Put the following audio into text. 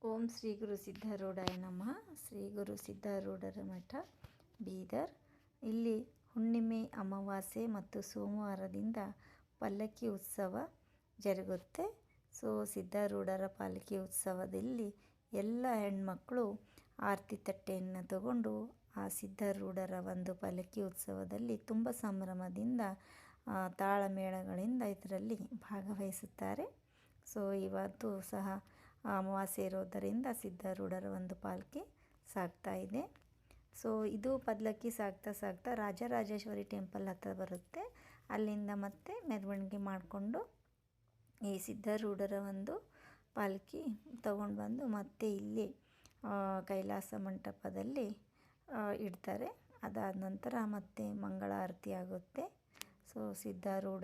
ಓಂ ಶ್ರೀ ಗುರು ಸಿದ್ಧಾರೂಢಾಯ ನಮಃ. ಶ್ರೀ ಗುರು ಸಿದ್ಧಾರೂಢರ ಮಠ, ಬೀದರ್. ಇಲ್ಲಿ ಹುಣ್ಣಿಮೆ, ಅಮಾವಾಸ್ಯೆ ಮತ್ತು ಸೋಮವಾರದಿಂದ ಪಲ್ಲಕ್ಕಿ ಉತ್ಸವ ಜರುಗುತ್ತೆ. ಸಿದ್ಧಾರೂಢರ ಪಲ್ಲಕ್ಕಿ ಉತ್ಸವದಲ್ಲಿ ಎಲ್ಲ ಹೆಣ್ಮಕ್ಕಳು ಆರತಿ ತಟ್ಟೆಯನ್ನು ತಗೊಂಡು ಆ ಸಿದ್ಧಾರೂಢರ ಒಂದು ಪಲ್ಲಕ್ಕಿ ಉತ್ಸವದಲ್ಲಿ ತುಂಬ ಸಂಭ್ರಮದಿಂದ ತಾಳಮೇಳಗಳಿಂದ ಇದರಲ್ಲಿ ಭಾಗವಹಿಸುತ್ತಾರೆ. ಇವತ್ತು ಸಹ ಅಮಾವಾಸ್ಯೆ ಇರೋದರಿಂದ ಸಿದ್ಧಾರೂಢರ ಒಂದು ಪಾಲ್ಕಿ ಸಾಗ್ತಾ ಇದೆ. ಇದು ಪಲ್ಲಕ್ಕಿ ಸಾಗ್ತಾ ಸಾಗ್ತಾ ರಾಜರಾಜೇಶ್ವರಿ ಟೆಂಪಲ್ ಹತ್ರ ಬರುತ್ತೆ. ಅಲ್ಲಿಂದ ಮತ್ತೆ ಮೆರವಣಿಗೆ ಮಾಡಿಕೊಂಡು ಈ ಸಿದ್ಧಾರೂಢರ ಒಂದು ಪಾಲ್ಕಿ ತಗೊಂಡು ಬಂದು ಮತ್ತೆ ಇಲ್ಲಿ ಕೈಲಾಸ ಮಂಟಪದಲ್ಲಿ ಇಡ್ತಾರೆ. ಅದಾದ ನಂತರ ಮತ್ತೆ ಮಂಗಳಾರತಿ ಆಗುತ್ತೆ. ಸಿದ್ಧಾರೂಢ